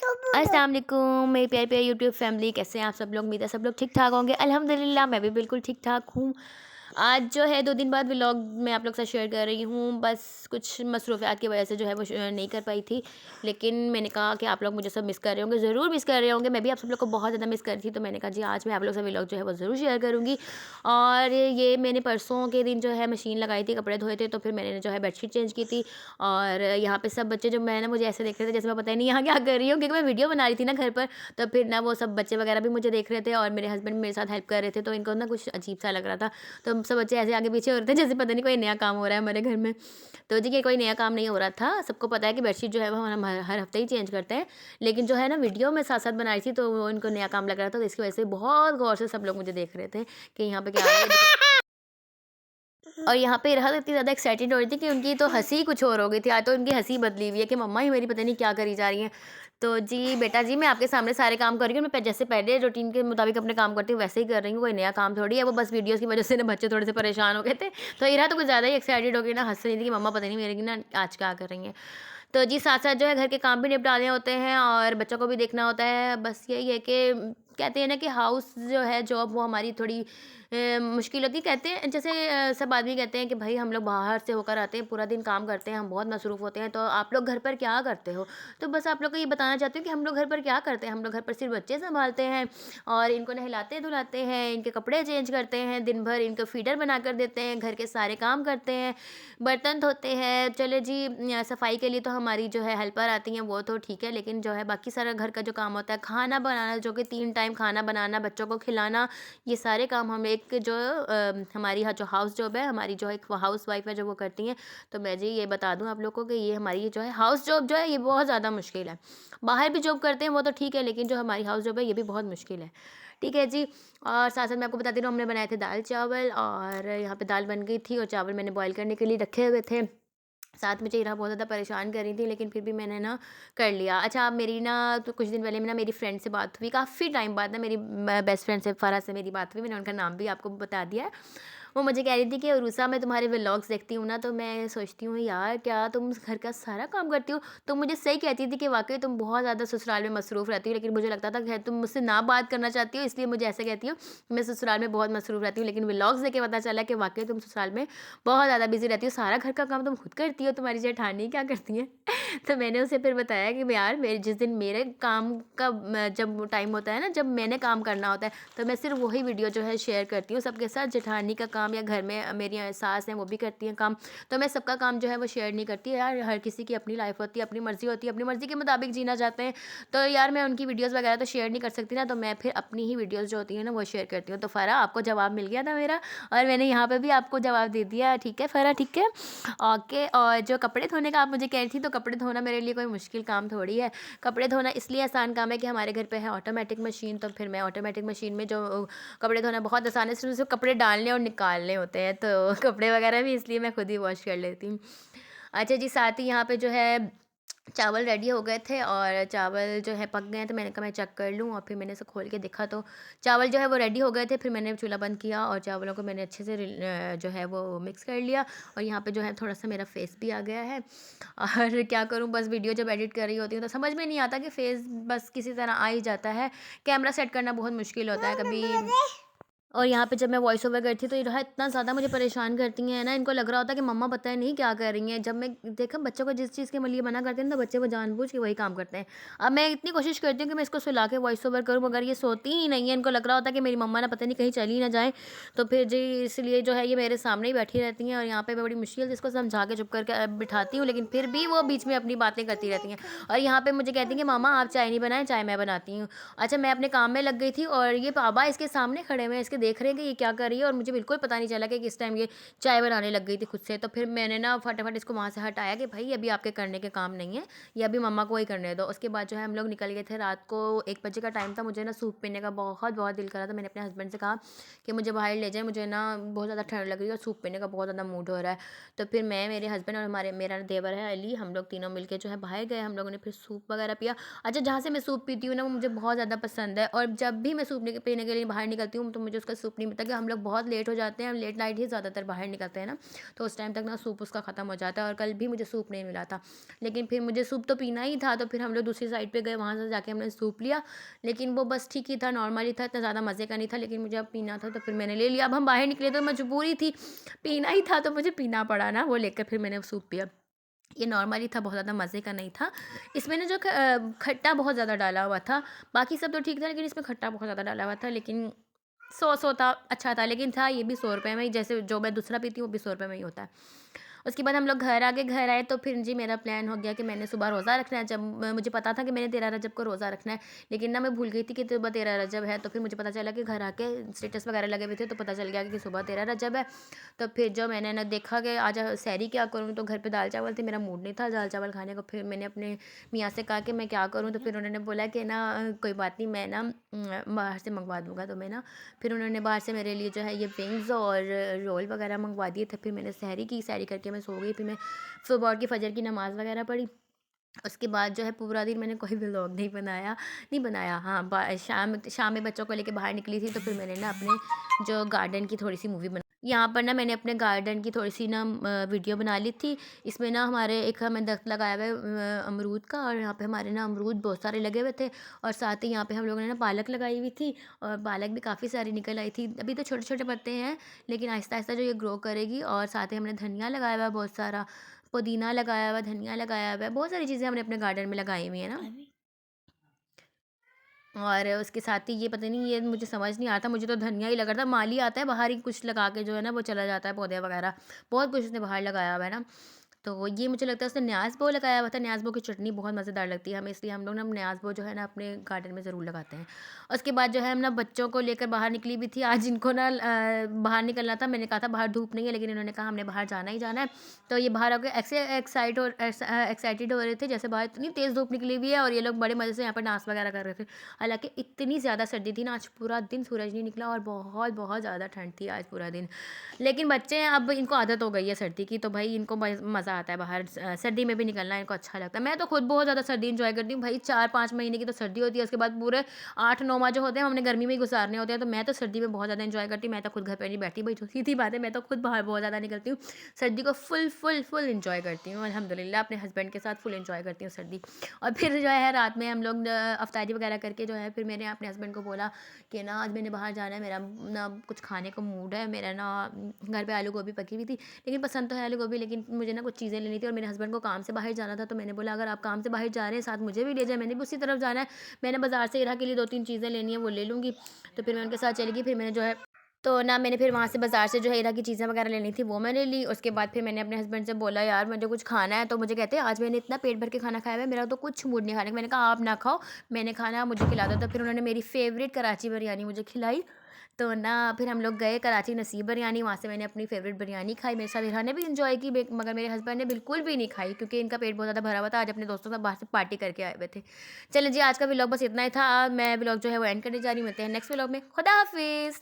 अस्सलाम वालेकुम मेरे प्यारे प्यारे यूट्यूब फैमिली, कैसे हैं आप सब लोग। उम्मीद है सब लोग ठीक ठाक होंगे। अल्हम्दुलिल्लाह मैं भी बिल्कुल ठीक ठाक हूँ। आज जो है 2 दिन बाद व्लॉग मैं आप लोग के साथ शेयर कर रही हूँ। बस कुछ मसरूफ़ियात की वजह से जो है वो नहीं कर पाई थी। लेकिन मैंने कहा कि आप लोग मुझे सब मिस कर रहे होंगे, ज़रूर मिस कर रहे होंगे। मैं भी आप सब लोग को बहुत ज़्यादा मिस कर रही थी, तो मैंने कहा जी आज मैं आप लोग से व्लॉग जो है वो ज़रूर शेयर करूँगी। और ये मैंने परसों के दिन जो है मशीन लगाई थी, कपड़े धोए थे, तो फिर मैंने जो है बेडशीट चेंज की थी। और यहाँ पे सब बच्चे जो मैं ना मुझे ऐसे देख रहे थे जैसे मैं पता ही नहीं यहाँ क्या कर रही हूँ, क्योंकि मैं वीडियो बना रही थी ना घर पर। तो फिर ना वो सब बच्चे वगैरह भी मुझे देख रहे थे और मेरे हस्बैंड मेरे साथ हेल्प कर रहे थे, तो इनको ना कुछ अजीब सा लग रहा था। तो सब बच्चे ऐसे आगे पीछे हो रहे थे जैसे पता नहीं कोई नया काम हो रहा है हमारे घर में। तो जी, ये कोई नया काम नहीं हो रहा था। सबको पता है कि बेडशीट जो है वो हम हर हफ्ते ही चेंज करते हैं। लेकिन जो है ना वीडियो में साथ साथ बनाई थी, तो वो इनको नया काम लग रहा था, तो इसकी वजह से बहुत गौर से सब लोग मुझे देख रहे थे कि यहाँ पे क्या हो रहा है। और यहाँ पे राहत इतनी ज़्यादा एक्साइटेड हो रही थी कि उनकी तो हँसी कुछ और हो गई थी। आज तो उनकी हँसी बदली हुई है कि मम्मा ही मेरी पता नहीं क्या करी जा रही हैं। तो जी बेटा जी, मैं आपके सामने सारे काम कर रही हूँ। मैं जैसे पहले रूटीन के मुताबिक अपने काम करती हूँ वैसे ही कर रही हूँ, कोई नया काम थोड़ी है। वो बस वीडियोज़ की वजह से ना बच्चे थोड़े से परेशान हो गए थे। तो इरा तो कुछ ज़्यादा ही एक्साइटेड हो गई ना, हँस रही थी कि मम्मा पता नहीं मेरे की ना आज क्या कर रही हैं। तो जी साथ-साथ जो है घर के काम भी निपटाने होते हैं और बच्चों को भी देखना होता है। बस यही है कि कहते हैं ना कि हाउस जो है जॉब वो हमारी थोड़ी मुश्किल होती है। कहते हैं जैसे सब आदमी कहते हैं कि भाई हम लोग बाहर से होकर आते हैं, पूरा दिन काम करते हैं, हम बहुत मसरूफ़ होते हैं, तो आप लोग घर पर क्या करते हो? तो बस आप लोग को ये बताना चाहती हूँ कि हम लोग घर पर क्या करते हैं। हम लोग घर पर सिर्फ़ बच्चे सँभालते हैं और इनको नहलाते-धुलाते हैं, इनके कपड़े चेंज करते हैं, दिन भर इनको फ़ीडर बनाकर देते हैं, घर के सारे काम करते हैं, बर्तन धोते हैं। चलो जी, सफाई के लिए तो हमारी जो है हेल्पर आती हैं, वो तो ठीक है, लेकिन जो है बाकी सारा घर का जो काम होता है, खाना बनाना, जो कि 3 टाइम खाना बनाना, बच्चों को खिलाना, ये सारे काम हम एक जो हमारी जो हाउस जॉब है, हमारी जो एक हाउसवाइफ़ है जो वो करती हैं। तो मैं जी ये बता दूँ आप लोग को कि ये हमारी जो है हाउस जॉब जो है ये बहुत ज़्यादा मुश्किल है। बाहर भी जॉब करते हैं वो तो ठीक है, लेकिन जो हमारी हाउस जॉब है ये भी बहुत मुश्किल है। ठीक है जी। और साथ-साथ मैं आपको बताती रहूँ, हमने बनाए थे दाल-चावल और यहाँ पे दाल बन गई थी और चावल मैंने बॉयल करने के लिए रखे हुए थे। साथ में ज़हीरा बहुत ज़्यादा परेशान कर रही थी, लेकिन फिर भी मैंने ना कर लिया। अच्छा, अब मेरी ना तो कुछ दिन पहले में ना मेरी फ्रेंड से बात हुई, काफ़ी टाइम बाद ना मेरी बेस्ट फ्रेंड से फ़रा से मेरी बात हुई। मैंने उनका नाम भी आपको बता दिया है। वो मुझे कह रही थी कि उरूसा मैं तुम्हारे व्लॉग्स देखती हूँ ना, तो मैं सोचती हूँ यार क्या तुम घर का सारा काम करती हो? तो मुझे सही कहती थी कि वाक़ई तुम बहुत ज़्यादा ससुराल में मसरूफ़ रहती हो, लेकिन मुझे लगता था कि तुम मुझसे ना बात करना चाहती हो, इसलिए मुझे ऐसे कहती हो। मैं ससुराल में बहुत मसरूफ़ रहती हूँ, लेकिन व्लॉग्स देख के पता चला कि वाक़ई तुम ससुराल में बहुत ज़्यादा बिज़ी रहती हो, सारा घर का काम तुम खुद करती हो, तुम्हारी जेठानी क्या करती हैं? तो मैंने उसे फिर बताया कि यार मेरे जिस दिन मेरे काम का जब टाइम होता है ना, जब मैंने काम करना होता है, तो मैं सिर्फ़ वही वीडियो जो है शेयर करती हूँ सबके साथ। जेठानी का काम या घर में मेरी सास हैं वो भी करती हैं काम, तो मैं सबका काम जो है वो शेयर नहीं करती। यार हर किसी की अपनी लाइफ़ होती है, अपनी मर्ज़ी होती है, अपनी मर्ज़ी के मुताबिक जीना चाहते हैं। तो यार मैं उनकी वीडियोज़ वगैरह तो शेयर नहीं कर सकती ना, तो मैं फिर अपनी ही वीडियोज़ जो होती हैं ना वो शेयर करती हूँ। तो फ़रा आपको जवाब मिल गया था मेरा, और मैंने यहाँ पे भी आपको जवाब दे दिया। ठीक है फ़रा, ठीक है? ओके। और जो कपड़े धोने का आप मुझे कह रही थी, तो कपड़े धोना मेरे लिए कोई मुश्किल काम थोड़ी है। कपड़े धोना इसलिए आसान काम है कि हमारे घर पे है ऑटोमेटिक मशीन, तो फिर मैं ऑटोमेटिक मशीन में जो कपड़े धोना बहुत आसान है, सिर्फ़ उसमें कपड़े डालने और निकालने होते हैं, तो कपड़े वगैरह भी इसलिए मैं खुद ही वॉश कर लेती हूँ। अच्छा जी, साथ ही यहाँ पे जो है चावल रेडी हो गए थे और चावल जो है पक गए हैं, तो मैंने कहा मैं चेक कर लूँ, और फिर मैंने इसे खोल के देखा तो चावल जो है वो रेडी हो गए थे। फिर मैंने चूल्हा बंद किया और चावलों को मैंने अच्छे से जो है वो मिक्स कर लिया, और यहाँ पे जो है थोड़ा-सा मेरा फेस भी आ गया है। और क्या करूँ, बस वीडियो जब एडिट कर रही होती हूँ तो समझ में नहीं आता कि फेस बस किसी तरह आ ही जाता है। कैमरा सेट करना बहुत मुश्किल होता है कभी। और यहाँ पे जब मैं वॉइस ओवर करती हूँ तो ये जो है इतना ज़्यादा मुझे परेशान करती हैं ना, इनको लग रहा होता है कि मम्मा पता नहीं क्या कर रही हैं। जब मैं देखा बच्चों को जिस चीज़ के लिए मना करती हूँ ना, तो बच्चे वो जानबूझ के वही काम करते हैं। अब मैं इतनी कोशिश करती हूँ कि मैं इसको सुला के वॉइस ओवर करूँ, मगर ये सोती ही नहीं है। इनको लग रहा होता है कि मेरी मम्मा ना पता नहीं कहीं चली ना जाए। तो फिर जी इसलिए जो है ये मेरे सामने ही बैठी रहती हैं, और यहाँ पे मैं बड़ी मुश्किल से इसको समझा के चुप करके बिठाती हूँ, लेकिन फिर भी वो बीच में अपनी बातें करती रहती हैं। और यहाँ पे मुझे कहती हैं कि मामा आप चाय नहीं बनाएं, चाय मैं बनाती हूँ। अच्छा, मैं अपने काम में लग गई थी और ये पापा इसके सामने खड़े हुए हैं, इसके देख रहे हैं कि ये क्या कर रही है, और मुझे बिल्कुल पता नहीं चला कि किस टाइम ये चाय बनाने लग गई थी खुद से। तो फिर मैंने ना फटाफट इसको वहाँ से हटाया कि भाई अभी आपके करने के काम नहीं है, ये अभी मम्मा को ही करने दो। उसके बाद जो है हम लोग निकल गए थे, रात को 1 बजे का टाइम था। मुझे ना सूप पीने का बहुत बहुत दिल कर रहा था। मैंने अपने हस्बैंड से कहा कि मुझे बाहर ले जाए, मुझे ना बहुत ज़्यादा ठंड लग रही है और सूप पीने का बहुत ज़्यादा मूड हो रहा है। तो फिर मैं, मेरे हस्बैंड और मेरा देवर है अली, हम लोग तीनों मिलके जो है बाहर गए। हम लोगों ने फिर सूप वगैरह पिया। अच्छा, जहाँ से मैं सूप पीती हूँ ना वो मुझे बहुत ज़्यादा पसंद है, और जब भी मैं सूप पीने के लिए बाहर निकलती हूँ तो मुझे उसका तक सूप नहीं मिलता, कि हम लोग बहुत लेट हो जाते हैं, हम लेट नाइट ही ज़्यादातर बाहर निकलते हैं ना, तो उस टाइम तक ना सूप उसका ख़त्म हो जाता है। और कल भी मुझे सूप नहीं मिला था, लेकिन फिर मुझे सूप तो पीना ही था, तो फिर हम लोग दूसरी साइड पे गए, वहाँ से जाके हमने सूप लिया। लेकिन वो बस ठीक ही था, नॉर्मल ही था, इतना ज़्यादा मज़े का नहीं था, लेकिन मुझे अब पीना था तो फिर मैंने ले लिया। अब हम बाहर निकले तो मजबूरी थी, पीना ही था तो मुझे पीना पड़ा ना, वो लेकर फिर मैंने सूप पिया। ये नॉर्मली था, बहुत ज़्यादा मज़े का नहीं था। इसमें ना जो खट्टा बहुत ज़्यादा डाला हुआ था, बाकी सब तो ठीक था, लेकिन इसमें खट्टा बहुत ज़्यादा डाला हुआ था। लेकिन सौ था, अच्छा था, लेकिन था ये भी 100 रुपये में ही, जैसे जो मैं दूसरा पीती हूँ वो भी 100 रुपये में ही होता है। उसके बाद हम लोग घर आ गए, घर आए तो फिर जी मेरा प्लान हो गया कि मैंने सुबह रोज़ा रखना है। जब मुझे पता था कि मैंने 13 रजब को रोज़ा रखना है, लेकिन ना मैं भूल गई थी कि सुबह 13 रजब है। तो फिर मुझे पता चला कि घर आके स्टेटस वगैरह लगे हुए थे, तो पता चल गया कि सुबह 13 रजब है। तो फिर जो मैंने ना देखा कि आज सैरी क्या करूँ, तो घर पे दाल चावल थे, मेरा मूड नहीं था दाल चावल खाने को। फिर मैंने अपने मियाँ से कहा कि मैं क्या करूँ, तो फिर उन्होंने बोला कि ना कोई बात नहीं, मैं ना बाहर से मंगवा दूँगा। तो मैं ना फिर उन्होंने बाहर से मेरे लिए जो है ये विंग्स और रोल वगैरह मंगवा दिए थे। फिर मैंने सहरी की, सहरी करके मैं सो गई। फिर मैं सुबह उठ के फजर की नमाज़ वगैरह पढ़ी। उसके बाद जो है पूरा दिन मैंने कोई व्लॉग नहीं बनाया। हाँ, शाम शाम में बच्चों को लेके बाहर निकली थी, तो फिर मैंने ना अपने जो गार्डन की थोड़ी सी मूवी बना, यहाँ पर ना मैंने अपने गार्डन की थोड़ी सी ना वीडियो बना ली थी। इसमें ना हमारे एक हमें दरख्त लगाया हुआ है अमरूद का, और यहाँ पे हमारे ना अमरूद बहुत सारे लगे हुए थे। और साथ ही यहाँ पे हम लोगों ने ना पालक लगाई हुई थी, और पालक भी काफ़ी सारी निकल आई थी। अभी तो छोटे छोटे पत्ते हैं, लेकिन आहिस्ता आहिस्ता जो ये ग्रो करेगी। और साथ ही हमने धनिया लगाया हुआ है बहुत सारा, पुदीना लगाया हुआ है, धनिया लगाया हुआ है, बहुत सारी चीज़ें हमने अपने गार्डन में लगाई हुई है ना। और उसके साथ ही ये पता नहीं, ये मुझे समझ नहीं आता, मुझे तो धनिया ही लग रहा था। माली आता है बाहर ही कुछ लगा के, जो है ना वो चला जाता है पौधे वगैरह, बहुत कुछ उसने बाहर लगाया हुआ है ना। तो ये मुझे लगता है उसने न्याज़-बो लगाया हुआ था। न्याज़-बो की चटनी बहुत मज़ेदार लगती है हमें, इसलिए हम लोग ना न्याज़-बो जो है ना अपने गार्डन में ज़रूर लगाते हैं। उसके बाद जो है हम ना बच्चों को लेकर बाहर निकली भी थी। आज इनको ना बाहर निकलना था, मैंने कहा था बाहर धूप नहीं है, लेकिन इन्होंने कहा हमने बाहर जाना ही जाना है। तो ये बाहर आके ऐसे एक्साइटेड हो रहे थे जैसे बाहर इतनी तेज़ धूप निकली हुई है, और ये लोग बड़े मज़े से यहाँ पर डांस वगैरह कर रहे थे। हालाँकि इतनी ज़्यादा सर्दी थी ना, आज पूरा दिन सूरज नहीं निकला, और बहुत बहुत ज़्यादा ठंड थी आज पूरा दिन। लेकिन बच्चे हैं, अब इनको आदत हो गई है सर्दी की, तो भाई इनको मज़ा आता है बाहर सर्दी में भी निकलना, इनको अच्छा लगता है। मैं तो खुद बहुत ज़्यादा सर्दी इंजॉय करती हूँ भाई, 4-5 महीने की तो सर्दी होती है, उसके बाद पूरे 8-9 माह जो होते हैं हमने गर्मी में ही गुजारने होते हैं। तो मैं तो सर्दी में बहुत ज़्यादा इंजॉय करती हूँ। मैं तो खुद घर पे नहीं बैठी, भाई जो सीधी बात है, मैं तो खुद बाहर बहुत ज़्यादा निकलती हूँ। सर्दी को फुल इंजॉय करती हूँ अल्हम्दुलिल्लाह, अपने हस्बैंड के साथ फुल इंजॉय करती हूँ सर्दी। और फिर जो है रात में हम लोग अफ्तारी वगैरह करके जो है, फिर मैंने अपने हस्बैंड को बोला कि ना आज मैंने बाहर जाना है, मेरा ना कुछ खाने को मूड है, मेरा ना घर पे आलू गोभी पकी हुई थी, लेकिन पसंद तो है आलू गोभी, लेकिन मुझे ना कुछ चीज़ें लेनी थी, और मेरे हस्बैंड को काम से बाहर जाना था। तो मैंने बोला अगर आप काम से बाहर जा रहे हैं, साथ मुझे भी ले जाए, मैंने भी उसी तरफ जाना है। मैंने बाज़ार से इरा के लिए 2-3 चीज़ें लेनी है, वो ले लूँगी। तो फिर मैं उनके साथ चली गई। फिर मैंने जो है तो ना मैंने फिर वहाँ से बाज़ार से जो है इरा की चीज़ें वगैरह लेनी थी, वो मैंने ली। उसके बाद फिर मैंने अपने हस्बैंड से बोला यार मुझे कुछ खाना है, तो मुझे कहते हैं आज मैंने इतना पेट भर के खाना खाया हुआ है, मेरा तो कुछ मूड नहीं खाने का। मैंने कहा आप ना खाओ, मैंने खाना है, मुझे खिला दो। तो फिर उन्होंने मेरी फ़ेवरेट कराची बिरयानी मुझे खिलाई। तो ना फिर हम लोग गए कराची नसीब बिरयानी, वहाँ से मैंने अपनी फ़ेवरेट बिरयानी खाई। मेरे साथ इरा ने भी एन्जॉय की, मगर मेरे हस्बैंड ने बिल्कुल भी नहीं खाई, क्योंकि इनका पेट बहुत ज़्यादा भरा हुआ था। आज अपने दोस्तों के साथ बाहर से पार्टी करके आए हुए थे। चलें जी, आज का व्लॉग बस इतना ही था। मैं व्लॉग जो है वो एंड करने जा रही हूँ। मिलते हैं नेक्स्ट व्लॉग में। खुदा हाफ़िज़।